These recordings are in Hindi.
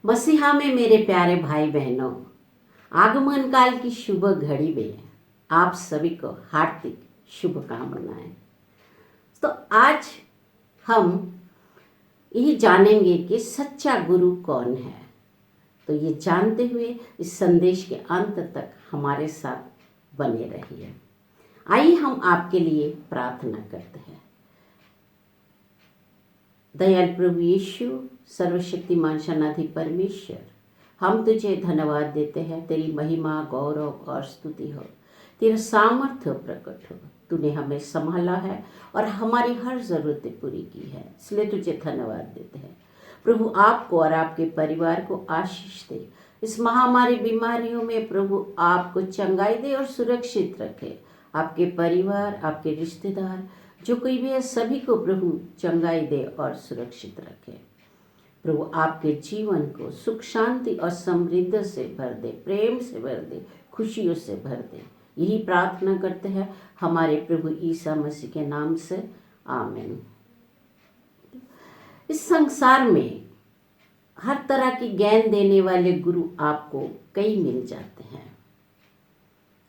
मसीहा में मेरे प्यारे भाई बहनों, आगमन काल की शुभ घड़ी में आप सभी को हार्दिक शुभकामनाएं। तो आज हम यही जानेंगे कि सच्चा गुरु कौन है। तो ये जानते हुए इस संदेश के अंत तक हमारे साथ बने रहिए। आइए हम आपके लिए प्रार्थना करते हैं। दयाल प्रभु यीशु, सर्वशक्तिमान शनाधि परमेश्वर, हम तुझे धन्यवाद देते हैं। तेरी महिमा, गौरव और स्तुति हो, तेरा सामर्थ्य प्रकट हो। तूने हमें संभाला है और हमारी हर ज़रूरतें पूरी की है, इसलिए तुझे धन्यवाद देते हैं। प्रभु आपको और आपके परिवार को आशीष दे। इस महामारी बीमारियों में प्रभु आपको चंगाई दे और सुरक्षित रखे। आपके परिवार, आपके रिश्तेदार, जो कोई भी है, सभी को प्रभु चंगाई दे और सुरक्षित रखे। प्रभु आपके जीवन को सुख, शांति और समृद्धि से भर दे, प्रेम से भर दे, खुशियों से भर दे। यही प्रार्थना करते हैं हमारे प्रभु ईसा मसीह के नाम से, आमीन। इस संसार में हर तरह की ज्ञान देने वाले गुरु आपको कई मिल जाते हैं।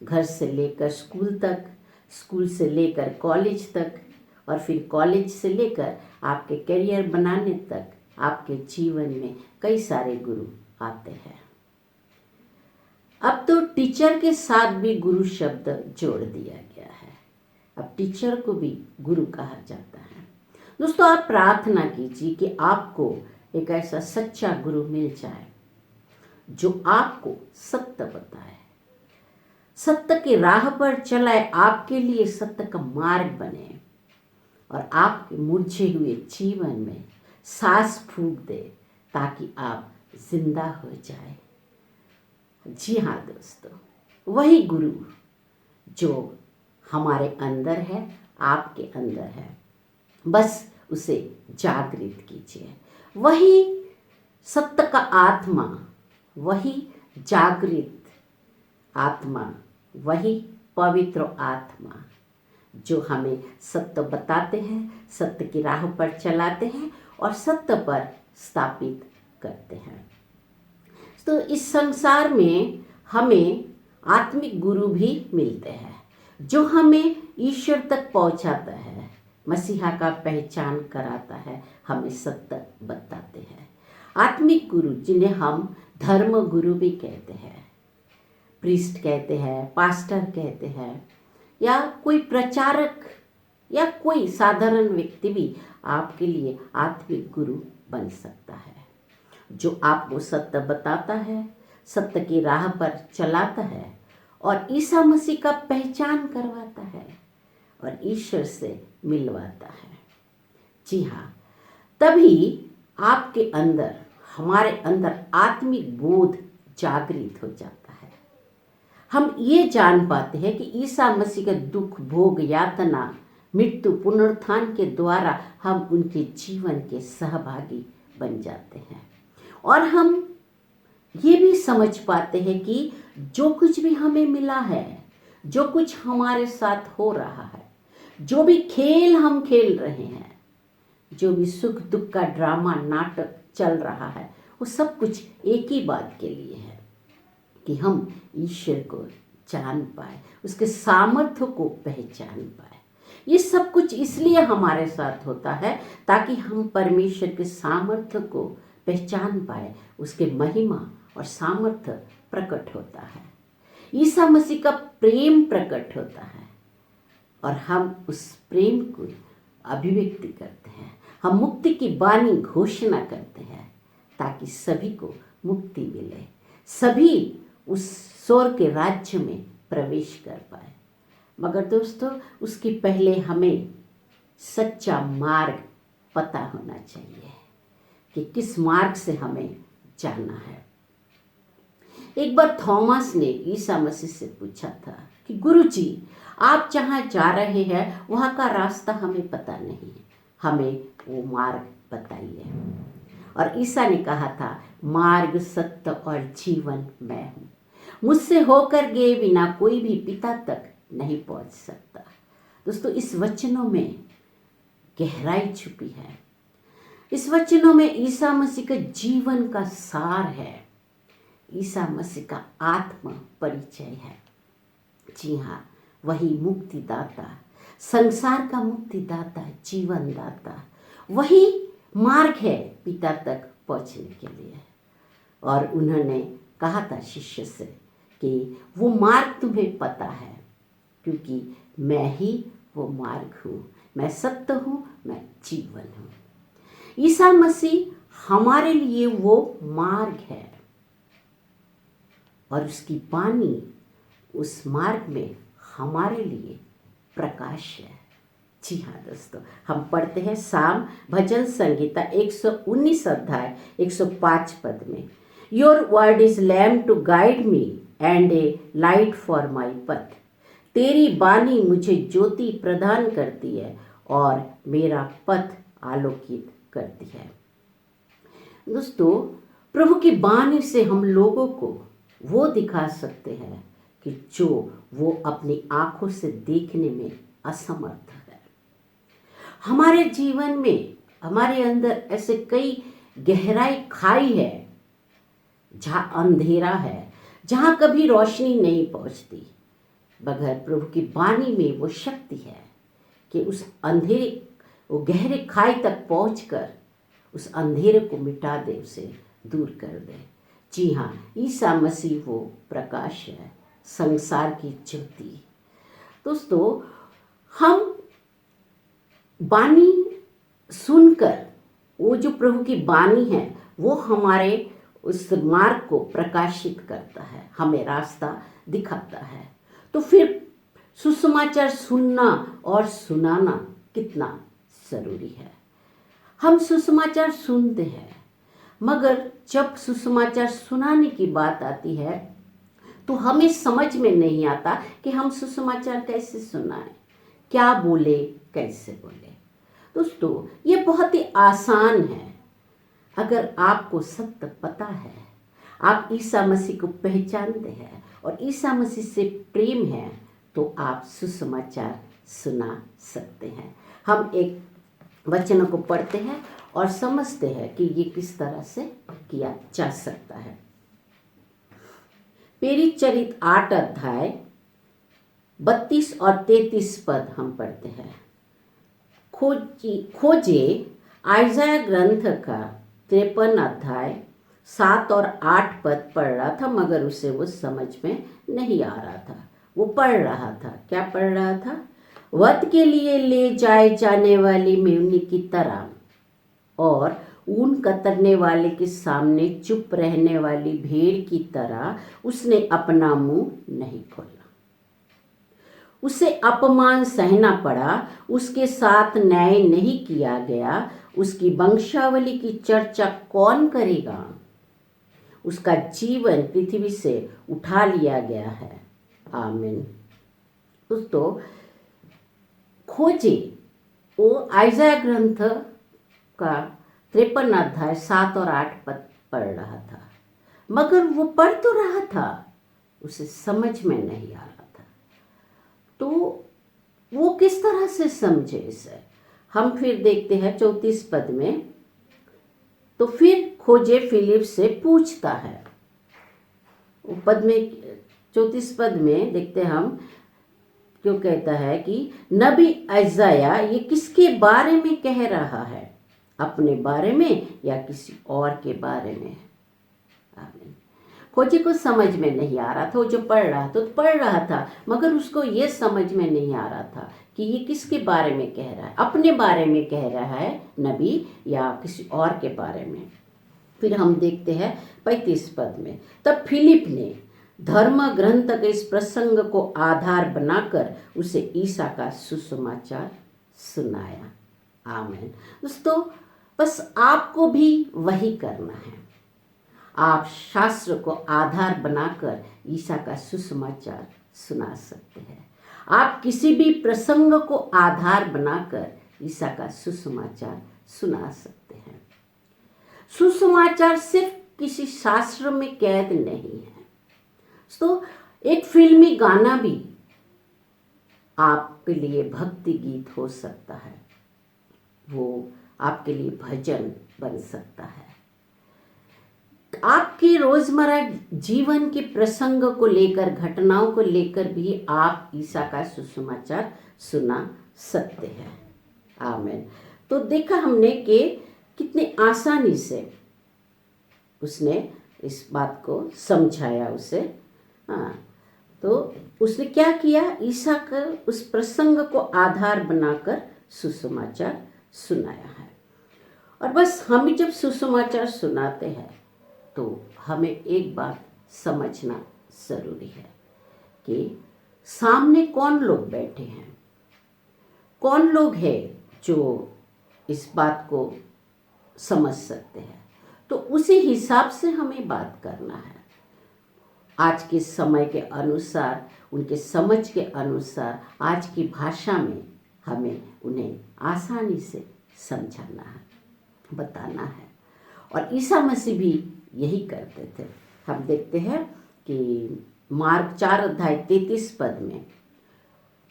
घर से लेकर स्कूल तक, स्कूल से लेकर कॉलेज तक, और फिर कॉलेज से लेकर आपके करियर बनाने तक आपके जीवन में कई सारे गुरु आते हैं। अब तो टीचर के साथ भी गुरु शब्द जोड़ दिया गया है। अब टीचर को भी गुरु कहा जाता है। दोस्तों, आप प्रार्थना कीजिए कि आपको एक ऐसा सच्चा गुरु मिल जाए जो आपको सत्य बताए, सत्य की राह पर चलाए, आपके लिए सत्य का मार्ग बने और आपके मुरझे हुए जीवन में सांस फूंक दे ताकि आप जिंदा हो जाए। जी हाँ दोस्तों, वही गुरु जो हमारे अंदर है, आपके अंदर है, बस उसे जागृत कीजिए। वही सत्य का आत्मा, वही जागृत आत्मा, वही पवित्र आत्मा जो हमें सत्य बताते हैं, सत्य की राह पर चलाते हैं और सत्य पर स्थापित करते हैं। तो इस संसार में हमें आत्मिक गुरु भी मिलते हैं जो हमें ईश्वर तक पहुंचाता है, मसीहा का पहचान कराता है, हमें सत्य बताते हैं। आत्मिक गुरु जिन्हें हम धर्म गुरु भी कहते हैं, प्रीस्ट कहते हैं, पास्टर कहते हैं, या कोई प्रचारक या कोई साधारण व्यक्ति भी आपके लिए आत्मिक गुरु बन सकता है, जो आपको सत्य बताता है, सत्य की राह पर चलाता है और ईसा मसीह का पहचान करवाता है और ईश्वर से मिलवाता है। जी हाँ, तभी आपके अंदर, हमारे अंदर आत्मिक बोध जागृत हो जाता है। हम ये जान पाते हैं कि ईसा मसीह का दुख, भोग, यातना, मृत्यु, पुनरुत्थान के द्वारा हम उनके जीवन के सहभागी बन जाते हैं। और हम ये भी समझ पाते हैं कि जो कुछ भी हमें मिला है, जो कुछ हमारे साथ हो रहा है, जो भी खेल हम खेल रहे हैं, जो भी सुख दुख का ड्रामा, नाटक चल रहा है, वो सब कुछ एक ही बात के लिए है कि हम ईश्वर को जान पाए, उसके सामर्थ्य को पहचान पाए। ये सब कुछ इसलिए हमारे साथ होता है ताकि हम परमेश्वर के सामर्थ्य को पहचान पाए, उसके महिमा और सामर्थ्य प्रकट होता है, ईसा मसीह का प्रेम प्रकट होता है और हम उस प्रेम को अभिव्यक्ति करते हैं। हम मुक्ति की बानी घोषणा करते हैं ताकि सभी को मुक्ति मिले, सभी उस स्वर्ग के राज्य में प्रवेश कर पाए। मगर दोस्तों, उसके पहले हमें सच्चा मार्ग पता होना चाहिए कि किस मार्ग से हमें जाना है। एक बार थॉमस ने ईसा मसीह से पूछा था कि गुरुजी, आप जहाँ जा रहे हैं वहाँ का रास्ता हमें पता नहीं है, हमें वो मार्ग बताइए। और ईसा ने कहा था, मार्ग, सत्य और जीवन मैं हूँ, मुझसे होकर गए बिना कोई भी पिता तक नहीं पहुँच सकता। दोस्तों, इस वचनों में गहराई छुपी है। इस वचनों में ईसा मसीह का जीवन का सार है, ईसा मसीह का आत्म परिचय है। जी हाँ, वही मुक्तिदाता, संसार का मुक्तिदाता, जीवन दाता, वही मार्ग है पिता तक पहुंचने के लिए। और उन्होंने कहा था शिष्य से कि वो मार्ग तुम्हें पता है, क्योंकि मैं ही वो मार्ग हूँ, मैं सत्य हूँ, मैं जीवन हूँ। ईसा मसीह हमारे लिए वो मार्ग है और उसकी वाणी उस मार्ग में हमारे लिए प्रकाश है। जी हाँ दोस्तों, हम पढ़ते हैं साम भजन संगीता 119 अध्याय 105 पद में, your word is lamp to guide me and a light for my path. तेरी वाणी मुझे ज्योति प्रदान करती है और मेरा पथ आलोकित करती है। दोस्तों, प्रभु की वाणी से हम लोगों को वो दिखा सकते हैं कि जो वो अपनी आंखों से देखने में असमर्थ है। हमारे जीवन में, हमारे अंदर ऐसे कई गहराई खाई है जहाँ अंधेरा है, जहाँ कभी रोशनी नहीं पहुँचती। बगैर प्रभु की वाणी में वो शक्ति है कि उस अंधेरे, वो गहरे खाई तक पहुँचकर उस अंधेरे को मिटा दे, उसे दूर कर दे। जी हाँ, ईसा मसीह वो प्रकाश है, संसार की ज्योति। दोस्तों, हम वाणी सुनकर, वो जो प्रभु की वाणी है वो हमारे उस मार्ग को प्रकाशित करता है, हमें रास्ता दिखाता है। तो फिर सुसमाचार सुनना और सुनाना कितना जरूरी है। हम सुसमाचार सुनते हैं, मगर जब सुसमाचार सुनाने की बात आती है तो हमें समझ में नहीं आता कि हम सुसमाचार कैसे सुनाएं, क्या बोले, कैसे बोले। दोस्तों, ये बहुत ही आसान है। अगर आपको सत्य पता है, आप ईसा मसीह को पहचानते हैं और ईसा मसीह से प्रेम है, तो आप सुसमाचार सुना सकते हैं। हम एक वचनों को पढ़ते हैं और समझते हैं कि ये किस तरह से किया जा सकता है। प्रेरित चरित 8 अध्याय 32 और 33 पद हम पढ़ते हैं। खोजे आइज़ाया ग्रंथ का 53 अध्याय 7 और 8 पद पढ़ रहा था, मगर उसे वो समझ में नहीं आ रहा था। वो पढ़ रहा था, क्या पढ़ रहा था? वध के लिए ले जाए जाने वाली मेमने की तरह और ऊन कतरने वाले के सामने चुप रहने वाली भेड़ की तरह उसने अपना मुंह नहीं खोला। उसे अपमान सहना पड़ा, उसके साथ न्याय नहीं किया गया। उसकी वंशावली की चर्चा कौन करेगा? उसका जीवन पृथ्वी से उठा लिया गया है। आमीन। दोस्तों, खोजे वो आइज़ाया ग्रंथ का 53 अध्याय 7 और 8 पद पढ़ रहा था, मगर वो पढ़ तो रहा था, उसे समझ में नहीं आ रहा था। तो वो किस तरह से समझे इसे? हम फिर देखते हैं 34 पद में। तो फिर खोजे फिलिप से पूछता है, वो पद में 34 पद में देखते हम क्यों कहता है कि नबी आइज़ाया ये किसके बारे में कह रहा है, अपने बारे में या किसी और के बारे में? आमीन। खोजे को समझ में नहीं आ रहा था, वो जो पढ़ रहा था तो पढ़ रहा था, मगर उसको ये समझ में नहीं आ रहा था कि ये किसके बारे में कह रहा है, अपने बारे में कह रहा है नबी या किसी और के बारे में। फिर हम देखते हैं 35 पद में, तब फिलिप ने धर्म ग्रंथ के इस प्रसंग को आधार बनाकर उसे ईसा का सुसमाचार सुनाया। आमीन। दोस्तों, बस आपको भी वही करना है। आप शास्त्र को आधार बनाकर ईसा का सुसमाचार सुना सकते हैं। आप किसी भी प्रसंग को आधार बनाकर ईसा का सुसमाचार सुना सकते हैं। सुसमाचार सिर्फ किसी शास्त्र में कैद नहीं है। तो एक फिल्मी गाना भी आपके लिए भक्ति गीत हो सकता है। वो आपके लिए भजन बन सकता है। आपके रोजमर्रा जीवन के प्रसंग को लेकर, घटनाओं को लेकर भी आप ईसा का सुसमाचार सुना सकते हैं। आमीन। तो देखा हमने कि कितनी आसानी से उसने इस बात को समझाया उसे। हाँ, तो उसने क्या किया, ईसा का उस प्रसंग को आधार बनाकर सुसमाचार सुनाया है। और बस हम जब सुसमाचार सुनाते हैं तो हमें एक बात समझना ज़रूरी है कि सामने कौन लोग बैठे हैं, कौन लोग हैं जो इस बात को समझ सकते हैं। तो उसी हिसाब से हमें बात करना है, आज के समय के अनुसार, उनके समझ के अनुसार, आज की भाषा में हमें उन्हें आसानी से समझाना है, बताना है। और ईसा मसीह भी यही करते थे। हम देखते हैं कि मार्क 4:33 में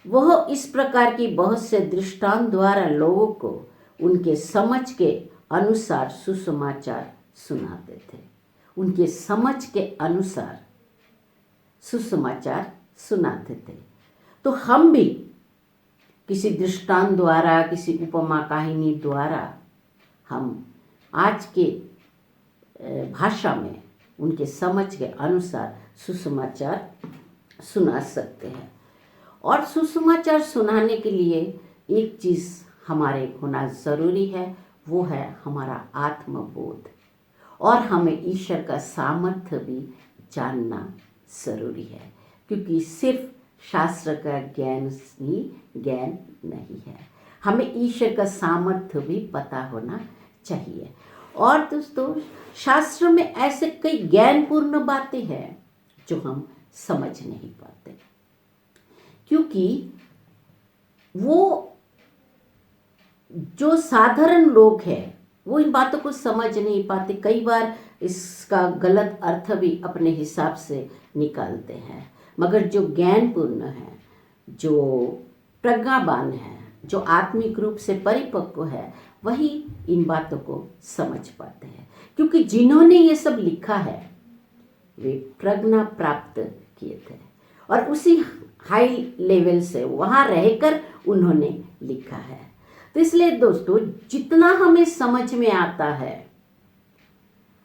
वह इस प्रकार की बहुत से दृष्टांत द्वारा लोगों को उनके समझ के अनुसार सुसमाचार सुनाते थे। उनके समझ के अनुसार सुसमाचार सुनाते थे। तो हम भी किसी दृष्टांत द्वारा, किसी उपमा कहानी द्वारा हम आज के भाषा में उनके समझ के अनुसार सुसमाचार सुना सकते हैं। और सुसमाचार सुनाने के लिए एक चीज़ हमारे होना ज़रूरी है, वो है हमारा आत्मबोध। और हमें ईश्वर का सामर्थ्य भी जानना ज़रूरी है, क्योंकि सिर्फ शास्त्र का ज्ञान ही ज्ञान नहीं है, हमें ईश्वर का सामर्थ्य भी पता होना चाहिए। और दोस्तों, शास्त्र में ऐसे कई ज्ञानपूर्ण बातें हैं जो हम समझ नहीं पाते, क्योंकि वो जो साधारण लोग हैं वो इन बातों को समझ नहीं पाते। कई बार इसका गलत अर्थ भी अपने हिसाब से निकालते हैं। मगर जो ज्ञानपूर्ण है, जो प्रज्ञावान है, जो आत्मिक रूप से परिपक्व है, वही इन बातों को समझ पाते हैं, क्योंकि जिन्होंने ये सब लिखा है वे प्रज्ञा प्राप्त किए थे और उसी हाई लेवल से वहाँ रहकर उन्होंने लिखा है। तो इसलिए दोस्तों, जितना हमें समझ में आता है,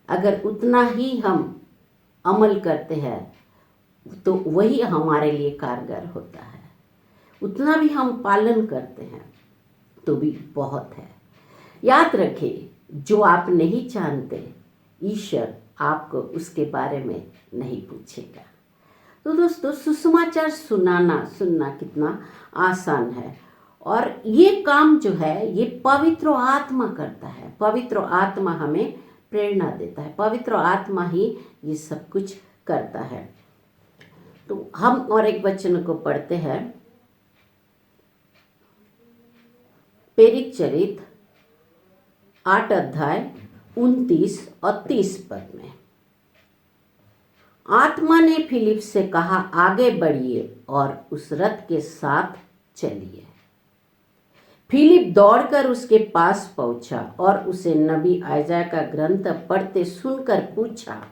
अगर उतना ही हम अमल करते हैं तो वही हमारे लिए कारगर होता है। उतना भी हम पालन करते हैं तो भी बहुत है। याद रखिए, जो आप नहीं जानते, ईश्वर आपको उसके बारे में नहीं पूछेगा। तो दोस्तों, सुसमाचार सुनना कितना आसान है। और ये काम जो है ये पवित्र आत्मा करता है। पवित्र आत्मा हमें प्रेरणा देता है, पवित्र आत्मा ही ये सब कुछ करता है। तो हम और एक वचन को पढ़ते हैं, प्रेरित चरित 8 अध्याय 29 और 30 पद में। आत्मा ने फिलिप से कहा, आगे बढ़िए और उस रथ के साथ चलिए। फिलिप दौड़कर उसके पास पहुंचा और उसे नबी आयजा का ग्रंथ पढ़ते सुनकर पूछा,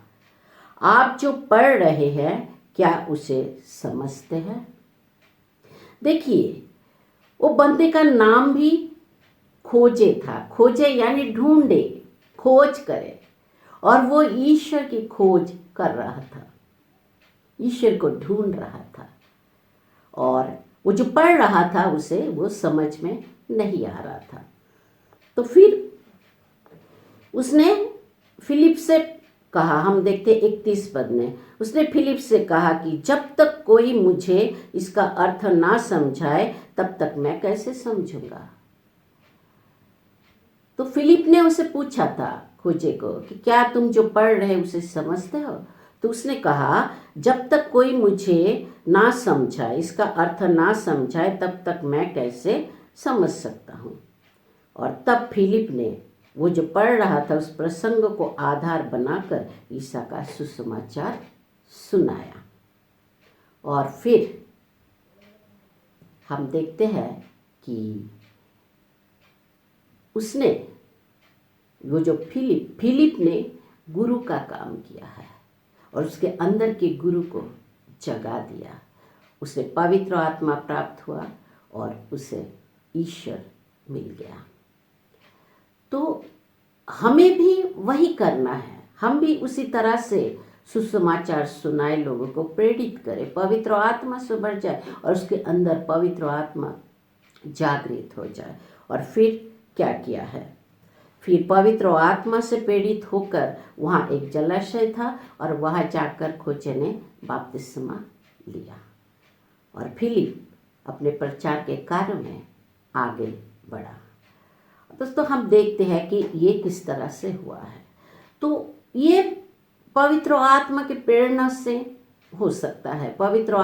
आप जो पढ़ रहे हैं क्या उसे समझते हैं? देखिए, वो बंदे का नाम भी खोजे था। खोजे यानी ढूंढे, खोज करे। और वो ईश्वर की खोज कर रहा था, ईश्वर को ढूंढ रहा था। और वो जो पढ़ रहा था उसे वो समझ में नहीं आ रहा था। तो फिर उसने फिलिप से कहा, हम देखते 31 पद में, उसने फिलिप से कहा कि जब तक कोई मुझे इसका अर्थ ना समझाए तब तक मैं कैसे समझूंगा। तो फिलिप ने उसे पूछा था, खोजे को, कि क्या तुम जो पढ़ रहे उसे समझते हो? तो उसने कहा, जब तक कोई मुझे ना समझाए, इसका अर्थ ना समझाए, तब तक मैं कैसे समझ सकता हूँ। और तब फिलिप ने वो जो पढ़ रहा था उस प्रसंग को आधार बनाकर ईसा का सुसमाचार सुनाया। और फिर हम देखते हैं कि उसने वो जो फिलिप ने गुरु का काम किया है और उसके अंदर के गुरु को जगा दिया, उसे पवित्र आत्मा प्राप्त हुआ और उसे ईश्वर मिल गया। तो हमें भी वही करना है, हम भी उसी तरह से सुसमाचार सुनाए, लोगों को प्रेरित करें, पवित्र आत्मा से भर जाए और उसके अंदर पवित्र आत्मा जागृत हो जाए। और फिर क्या किया है, फिर पवित्र आत्मा से प्रेरित होकर वहाँ एक जलाशय था और वहाँ जाकर खोजे ने बपतिस्मा लिया और फिलिप अपने प्रचार के कार्य में आगे बढ़ा। दोस्तों हम देखते हैं कि ये किस तरह से हुआ है। तो ये पवित्र आत्मा के प्रेरणा से हो सकता है। पवित्र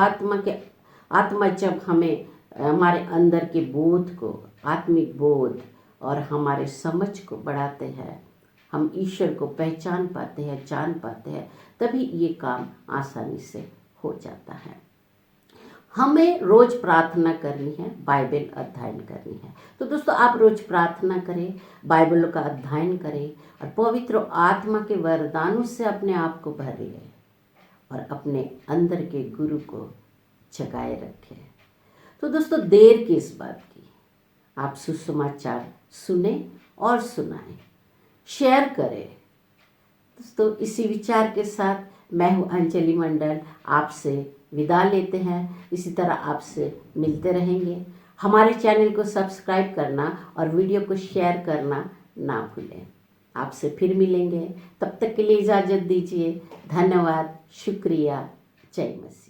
आत्मा जब हमें हमारे अंदर के बोध को, आत्मिक बोध और हमारे समझ को बढ़ाते हैं, हम ईश्वर को पहचान पाते हैं, जान पाते हैं, तभी ये काम आसानी से हो जाता है। हमें रोज प्रार्थना करनी है, बाइबल अध्ययन करनी है। तो दोस्तों आप रोज प्रार्थना करें, बाइबल का अध्ययन करें और पवित्र आत्मा के वरदानों से अपने आप को भर लें और अपने अंदर के गुरु को जगाए रखें। तो दोस्तों देर किस बात की, आप सुसमाचार सुने और सुनाएं, शेयर करें। दोस्तों इसी विचार के साथ मैं हूँ अंजलि मंडल, आपसे विदा लेते हैं। इसी तरह आपसे मिलते रहेंगे। हमारे चैनल को सब्सक्राइब करना और वीडियो को शेयर करना ना भूलें। आपसे फिर मिलेंगे, तब तक के लिए इजाज़त दीजिए। धन्यवाद, शुक्रिया, जय मसीह।